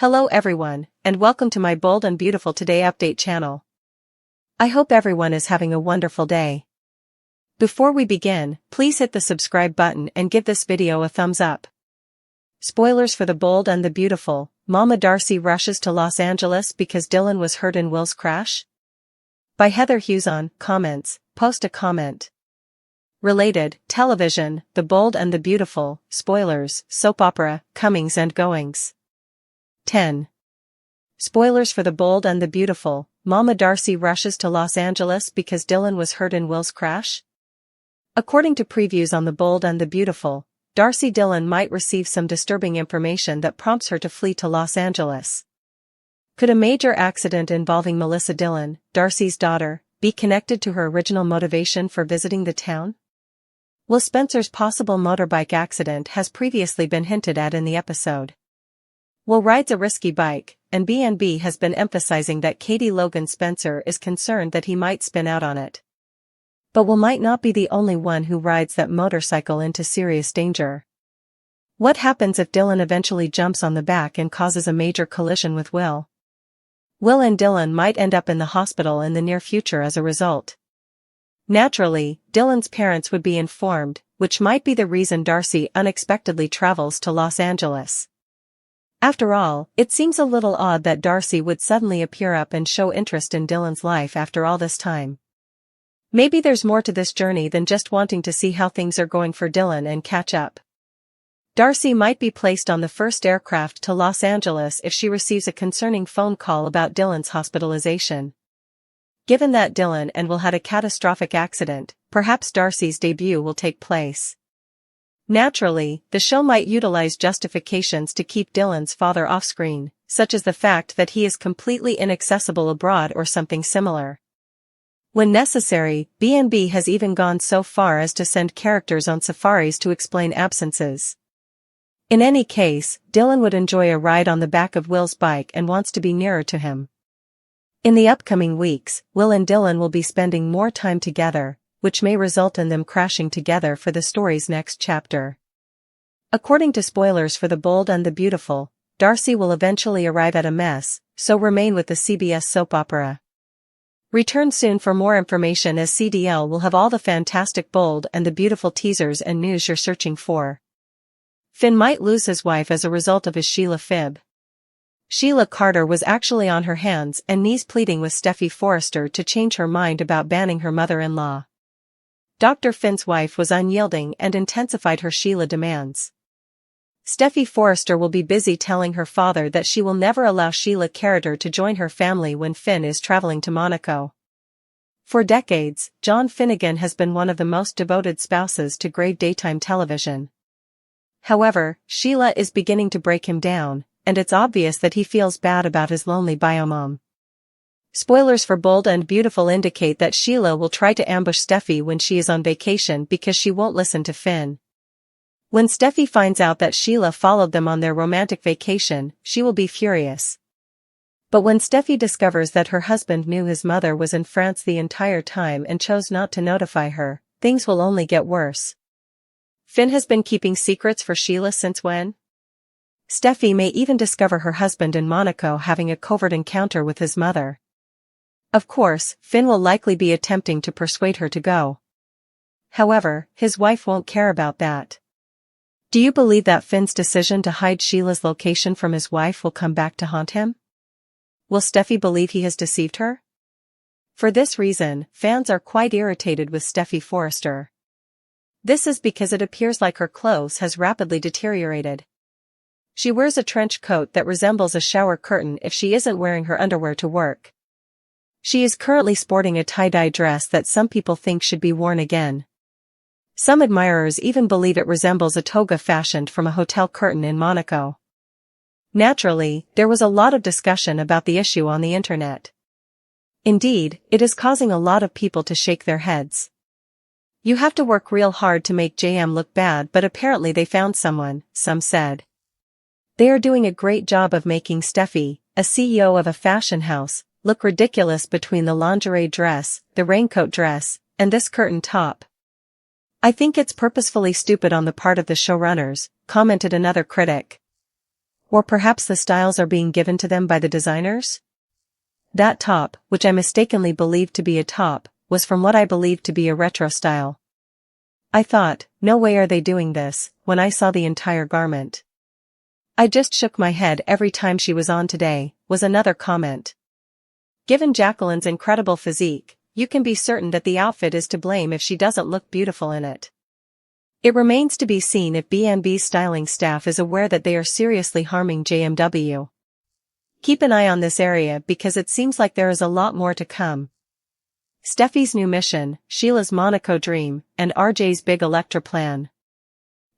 Hello everyone, and welcome to my Bold and Beautiful Today update channel. I hope everyone is having a wonderful day. Before we begin, please hit the subscribe button and give this video a thumbs up. Spoilers for The Bold and the Beautiful. Mama Darcy rushes to Los Angeles because Dylan was hurt in Will's crash? By Heather Hughes on comments, post a comment. Related, television, The Bold and the Beautiful, spoilers, soap opera, comings and goings. 10. Spoilers for The Bold and the Beautiful. Mama Darcy rushes to Los Angeles because Dylan was hurt in Will's crash? According to previews on The Bold and the Beautiful, Darcy Dylan might receive some disturbing information that prompts her to flee to Los Angeles. Could a major accident involving Melissa Dylan, Darcy's daughter, be connected to her original motivation for visiting the town? Will Spencer's possible motorbike accident has previously been hinted at in the episode. Will rides a risky bike, and B&B has been emphasizing that Katie Logan Spencer is concerned that he might spin out on it. But Will might not be the only one who rides that motorcycle into serious danger. What happens if Dylan eventually jumps on the back and causes a major collision with Will? Will and Dylan might end up in the hospital in the near future as a result. Naturally, Dylan's parents would be informed, which might be the reason Darcy unexpectedly travels to Los Angeles. After all, it seems a little odd that Darcy would suddenly appear up and show interest in Dylan's life after all this time. Maybe there's more to this journey than just wanting to see how things are going for Dylan and catch up. Darcy might be placed on the first aircraft to Los Angeles if she receives a concerning phone call about Dylan's hospitalization. Given that Dylan and Will had a catastrophic accident, perhaps Darcy's debut will take place. Naturally, the show might utilize justifications to keep Dylan's father off-screen, such as the fact that he is completely inaccessible abroad or something similar. When necessary, B&B has even gone so far as to send characters on safaris to explain absences. In any case, Dylan would enjoy a ride on the back of Will's bike and wants to be nearer to him. In the upcoming weeks, Will and Dylan will be spending more time together, which may result in them crashing together for the story's next chapter. According to spoilers for The Bold and the Beautiful, Darcy will eventually arrive at a mess, so remain with the CBS soap opera. Return soon for more information, as CDL will have all the fantastic Bold and the Beautiful teasers and news you're searching for. Finn might lose his wife as a result of his Sheila fib. Sheila Carter was actually on her hands and knees pleading with Steffy Forrester to change her mind about banning her mother-in-law. Dr. Finn's wife was unyielding and intensified her Sheila demands. Steffy Forrester will be busy telling her father that she will never allow Sheila Carter to join her family when Finn is traveling to Monaco. For decades, John Finnegan has been one of the most devoted spouses to grave daytime television. However, Sheila is beginning to break him down, and it's obvious that he feels bad about his lonely biomom. Spoilers for Bold and Beautiful indicate that Sheila will try to ambush Steffy when she is on vacation because she won't listen to Finn. When Steffy finds out that Sheila followed them on their romantic vacation, she will be furious. But when Steffy discovers that her husband knew his mother was in France the entire time and chose not to notify her, things will only get worse. Finn has been keeping secrets for Sheila since when? Steffy may even discover her husband in Monaco having a covert encounter with his mother. Of course, Finn will likely be attempting to persuade her to go. However, his wife won't care about that. Do you believe that Finn's decision to hide Sheila's location from his wife will come back to haunt him? Will Steffy believe he has deceived her? For this reason, fans are quite irritated with Steffy Forrester. This is because it appears like her clothes has rapidly deteriorated. She wears a trench coat that resembles a shower curtain if she isn't wearing her underwear to work. She is currently sporting a tie-dye dress that some people think should be worn again. Some admirers even believe it resembles a toga fashioned from a hotel curtain in Monaco. Naturally, there was a lot of discussion about the issue on the internet. Indeed, it is causing a lot of people to shake their heads. You have to work real hard to make JM look bad, but apparently they found someone, some said. They are doing a great job of making Steffy, a CEO of a fashion house, look ridiculous between the lingerie dress, the raincoat dress, and this curtain top. I think it's purposefully stupid on the part of the showrunners, commented another critic. Or perhaps the styles are being given to them by the designers? That top, which I mistakenly believed to be a top, was from what I believed to be a retro style. I thought, no way are they doing this, when I saw the entire garment. I just shook my head every time she was on today, was another comment. Given Jacqueline's incredible physique, you can be certain that the outfit is to blame if she doesn't look beautiful in it. It remains to be seen if B&B's styling staff is aware that they are seriously harming JMW. Keep an eye on this area because it seems like there is a lot more to come. Steffi's new mission, Sheila's Monaco dream, and RJ's big Electra plan.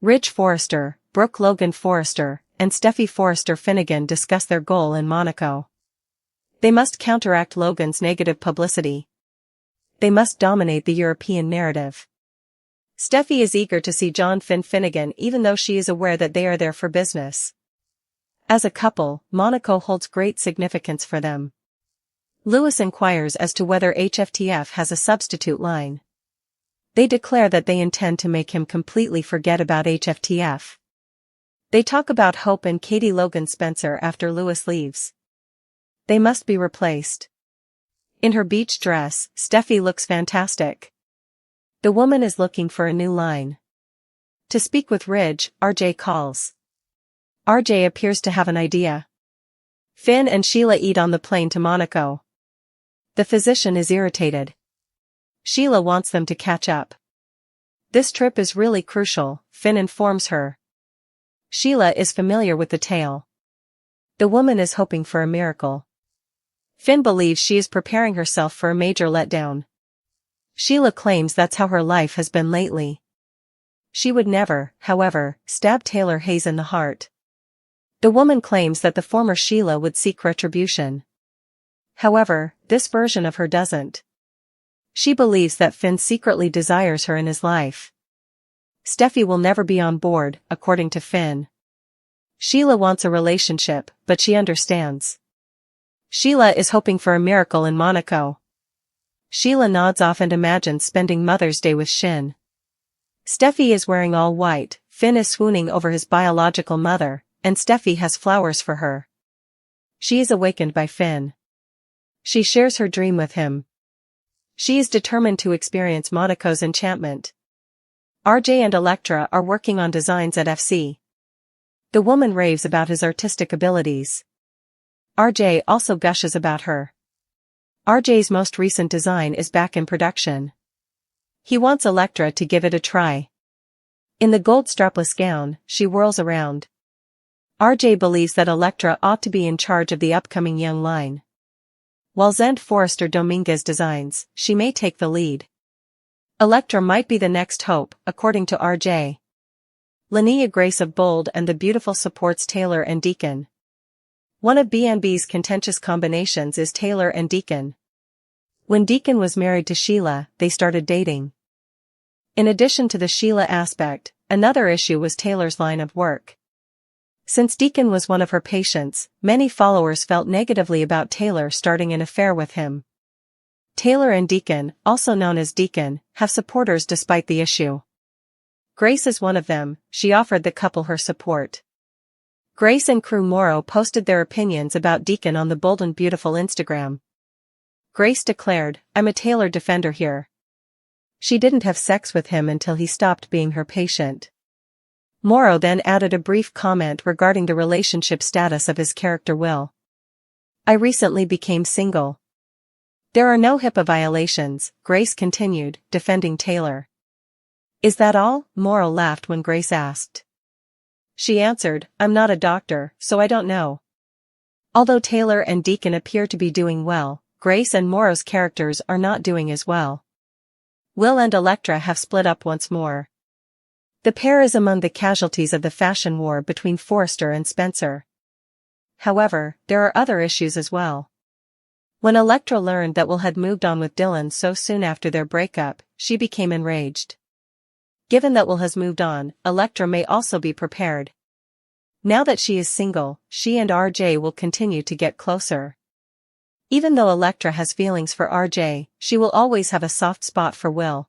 Ridge Forrester, Brooke Logan Forrester, and Steffi Forrester Finnegan discuss their goal in Monaco. They must counteract Logan's negative publicity. They must dominate the European narrative. Steffi is eager to see John Finnegan even though she is aware that they are there for business. As a couple, Monaco holds great significance for them. Lewis inquires as to whether HFTF has a substitute line. They declare that they intend to make him completely forget about HFTF. They talk about Hope and Katie Logan Spencer after Lewis leaves. They must be replaced. In her beach dress, Steffi looks fantastic. The woman is looking for a new line. To speak with Ridge, RJ calls. RJ appears to have an idea. Finn and Sheila eat on the plane to Monaco. The physician is irritated. Sheila wants them to catch up. This trip is really crucial, Finn informs her. Sheila is familiar with the tale. The woman is hoping for a miracle. Finn believes she is preparing herself for a major letdown. Sheila claims that's how her life has been lately. She would never, however, stab Taylor Hayes in the heart. The woman claims that the former Sheila would seek retribution. However, this version of her doesn't. She believes that Finn secretly desires her in his life. Steffi will never be on board, according to Finn. Sheila wants a relationship, but she understands. Sheila is hoping for a miracle in Monaco. Sheila nods off and imagines spending Mother's Day with Shin. Steffi is wearing all white, Finn is swooning over his biological mother, and Steffi has flowers for her. She is awakened by Finn. She shares her dream with him. She is determined to experience Monaco's enchantment. RJ and Electra are working on designs at FC. The woman raves about his artistic abilities. RJ also gushes about her. RJ's most recent design is back in production. He wants Electra to give it a try. In the gold strapless gown, she whirls around. RJ believes that Electra ought to be in charge of the upcoming young line. While Zend Forrester Dominguez designs, she may take the lead. Electra might be the next hope, according to RJ. Linnea Grace of Bold and the Beautiful supports Taylor and Deacon. One of B&B's contentious combinations is Taylor and Deacon. When Deacon was married to Sheila, they started dating. In addition to the Sheila aspect, another issue was Taylor's line of work. Since Deacon was one of her patients, many followers felt negatively about Taylor starting an affair with him. Taylor and Deacon, also known as Deacon, have supporters despite the issue. Grace is one of them. She offered the couple her support. Grace and crew Morrow posted their opinions about Deacon on the Bold and Beautiful Instagram. Grace declared, "I'm a Taylor defender here. She didn't have sex with him until he stopped being her patient." Morrow then added a brief comment regarding the relationship status of his character Will. "I recently became single. There are no HIPAA violations," Grace continued, defending Taylor. "Is that all?" Morrow laughed when Grace asked. She answered, "I'm not a doctor, so I don't know." Although Taylor and Deacon appear to be doing well, Grace and Morrow's characters are not doing as well. Will and Electra have split up once more. The pair is among the casualties of the fashion war between Forrester and Spencer. However, there are other issues as well. When Electra learned that Will had moved on with Dylan so soon after their breakup, she became enraged. Given that Will has moved on, Electra may also be prepared. Now that she is single, she and RJ will continue to get closer. Even though Electra has feelings for RJ, she will always have a soft spot for Will.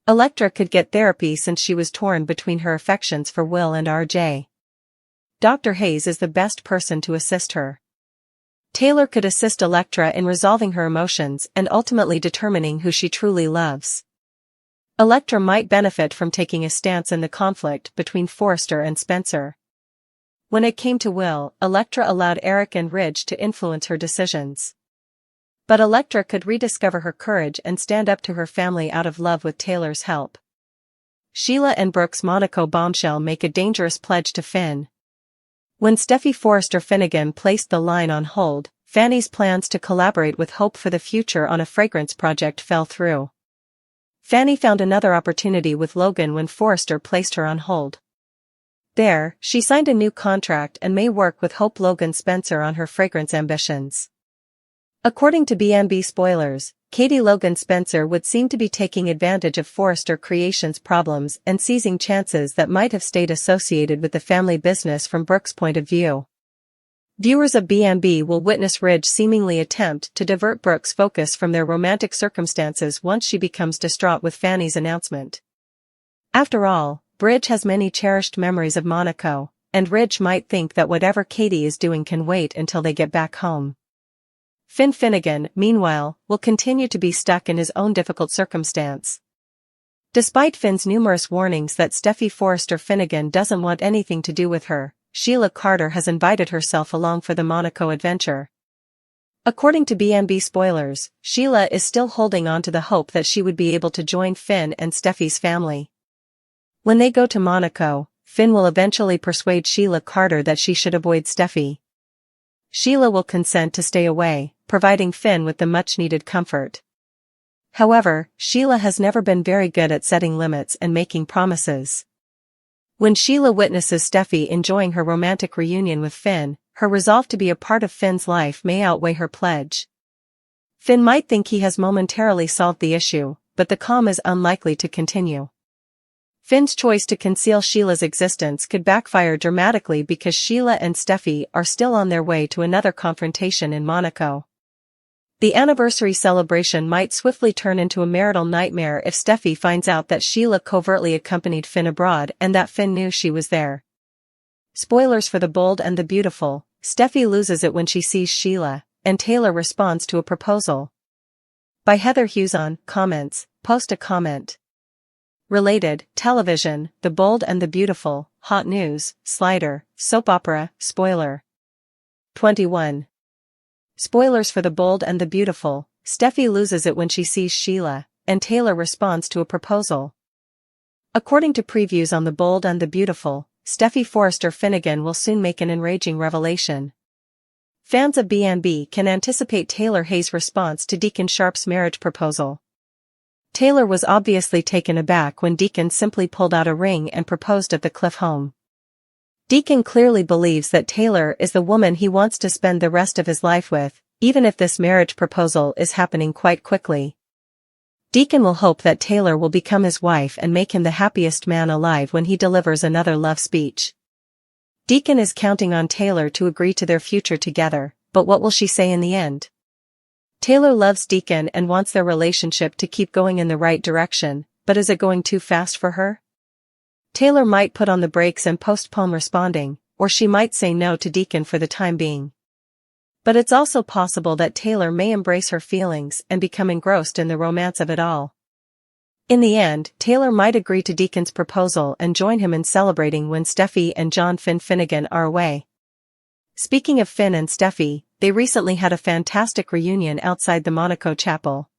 Electra could get therapy since she was torn between her affections for Will and RJ. Dr. Hayes is the best person to assist her. Taylor could assist Elektra in resolving her emotions and ultimately determining who she truly loves. Elektra might benefit from taking a stance in the conflict between Forrester and Spencer. When it came to Will, Elektra allowed Eric and Ridge to influence her decisions. But Elektra could rediscover her courage and stand up to her family out of love with Taylor's help. Sheila and Brooke's Monaco bombshell make a dangerous pledge to Finn. When Steffi Forrester Finnegan placed the line on hold, Fanny's plans to collaborate with Hope for the future on a fragrance project fell through. Fanny found another opportunity with Logan when Forrester placed her on hold. There, she signed a new contract and may work with Hope Logan Spencer on her fragrance ambitions. According to B&B spoilers, Katie Logan Spencer would seem to be taking advantage of Forrester Creations' problems and seizing chances that might have stayed associated with the family business from Brooke's point of view. Viewers of B&B will witness Ridge seemingly attempt to divert Brooke's focus from their romantic circumstances once she becomes distraught with Fanny's announcement. After all, Ridge has many cherished memories of Monaco, and Ridge might think that whatever Katie is doing can wait until they get back home. Finn Finnegan, meanwhile, will continue to be stuck in his own difficult circumstance. Despite Finn's numerous warnings that Steffi Forrester Finnegan doesn't want anything to do with her, Sheila Carter has invited herself along for the Monaco adventure. According to B&B spoilers, Sheila is still holding on to the hope that she would be able to join Finn and Steffi's family. When they go to Monaco, Finn will eventually persuade Sheila Carter that she should avoid Steffi. Sheila will consent to stay away, providing Finn with the much-needed comfort. However, Sheila has never been very good at setting limits and making promises. When Sheila witnesses Steffi enjoying her romantic reunion with Finn, her resolve to be a part of Finn's life may outweigh her pledge. Finn might think he has momentarily solved the issue, but the calm is unlikely to continue. Finn's choice to conceal Sheila's existence could backfire dramatically because Sheila and Steffi are still on their way to another confrontation in Monaco. The anniversary celebration might swiftly turn into a marital nightmare if Steffi finds out that Sheila covertly accompanied Finn abroad and that Finn knew she was there. Spoilers for The Bold and the Beautiful, Steffi loses it when she sees Sheila, and Taylor responds to a proposal. By Heather Hughes on comments, post a comment. Related, television, The Bold and the Beautiful, hot news, slider, soap opera, spoiler. 21. Spoilers for The Bold and the Beautiful, Steffi loses it when she sees Sheila, and Taylor responds to a proposal. According to previews on The Bold and the Beautiful, Steffi Forrester Finnegan will soon make an enraging revelation. Fans of B&B can anticipate Taylor Hayes' response to Deacon Sharp's marriage proposal. Taylor was obviously taken aback when Deacon simply pulled out a ring and proposed at the Cliff home. Deacon clearly believes that Taylor is the woman he wants to spend the rest of his life with, even if this marriage proposal is happening quite quickly. Deacon will hope that Taylor will become his wife and make him the happiest man alive when he delivers another love speech. Deacon is counting on Taylor to agree to their future together, but what will she say in the end? Taylor loves Deacon and wants their relationship to keep going in the right direction, but is it going too fast for her? Taylor might put on the brakes and postpone responding, or she might say no to Deacon for the time being. But it's also possible that Taylor may embrace her feelings and become engrossed in the romance of it all. In the end, Taylor might agree to Deacon's proposal and join him in celebrating when Steffi and John Finn Finnegan are away. Speaking of Finn and Steffi, they recently had a fantastic reunion outside the Monaco chapel.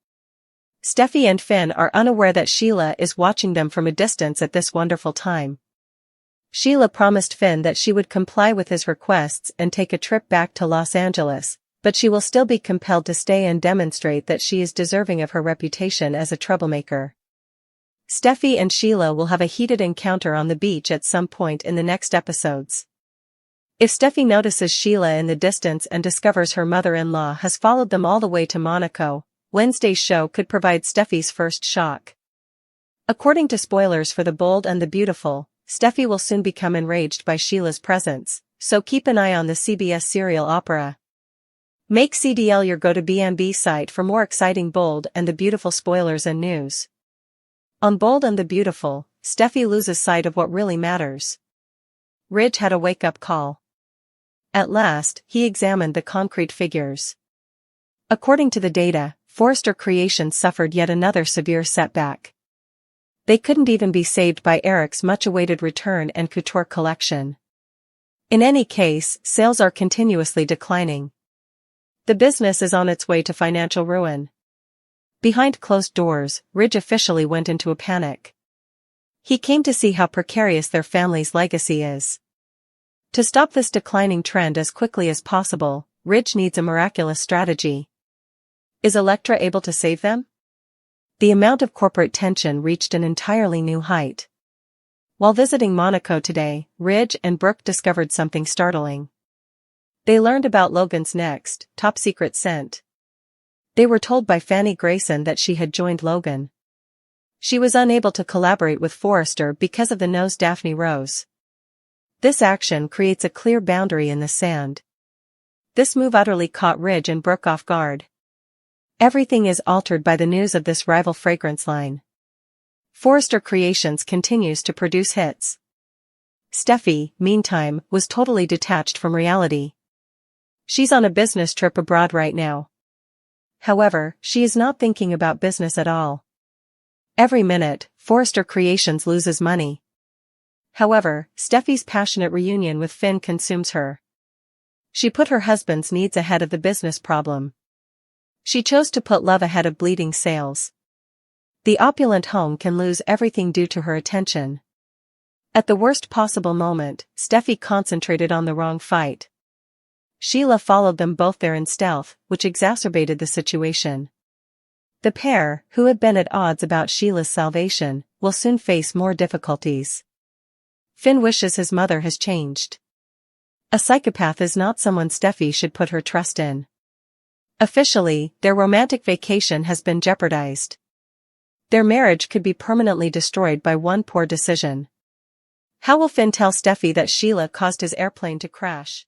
Steffi and Finn are unaware that Sheila is watching them from a distance at this wonderful time. Sheila promised Finn that she would comply with his requests and take a trip back to Los Angeles, but she will still be compelled to stay and demonstrate that she is deserving of her reputation as a troublemaker. Steffi and Sheila will have a heated encounter on the beach at some point in the next episodes. If Steffi notices Sheila in the distance and discovers her mother-in-law has followed them all the way to Monaco, Wednesday's show could provide Steffi's first shock. According to spoilers for The Bold and the Beautiful, Steffi will soon become enraged by Sheila's presence, so keep an eye on the CBS serial opera. Make CDL your go-to B&B site for more exciting Bold and the Beautiful spoilers and news. On Bold and the Beautiful, Steffi loses sight of what really matters. Ridge had a wake-up call. At last, he examined the concrete figures. According to the data, Forrester Creations suffered yet another severe setback. They couldn't even be saved by Eric's much-awaited return and couture collection. In any case, sales are continuously declining. The business is on its way to financial ruin. Behind closed doors, Ridge officially went into a panic. He came to see how precarious their family's legacy is. To stop this declining trend as quickly as possible, Ridge needs a miraculous strategy. Is Elektra able to save them? The amount of corporate tension reached an entirely new height. While visiting Monaco today, Ridge and Brooke discovered something startling. They learned about Logan's next, top-secret scent. They were told by Fanny Grayson that she had joined Logan. She was unable to collaborate with Forrester because of the nose Daphne Rose. This action creates a clear boundary in the sand. This move utterly caught Ridge and Brooke off guard. Everything is altered by the news of this rival fragrance line. Forrester Creations continues to produce hits. Steffi, meantime, was totally detached from reality. She's on a business trip abroad right now. However, she is not thinking about business at all. Every minute, Forrester Creations loses money. However, Steffi's passionate reunion with Finn consumes her. She put her husband's needs ahead of the business problem. She chose to put love ahead of bleeding sales. The opulent home can lose everything due to her attention. At the worst possible moment, Steffi concentrated on the wrong fight. Sheila followed them both there in stealth, which exacerbated the situation. The pair, who had been at odds about Sheila's salvation, will soon face more difficulties. Finn wishes his mother has changed. A psychopath is not someone Steffi should put her trust in. Officially, their romantic vacation has been jeopardized. Their marriage could be permanently destroyed by one poor decision. How will Finn tell Steffi that Sheila caused his airplane to crash?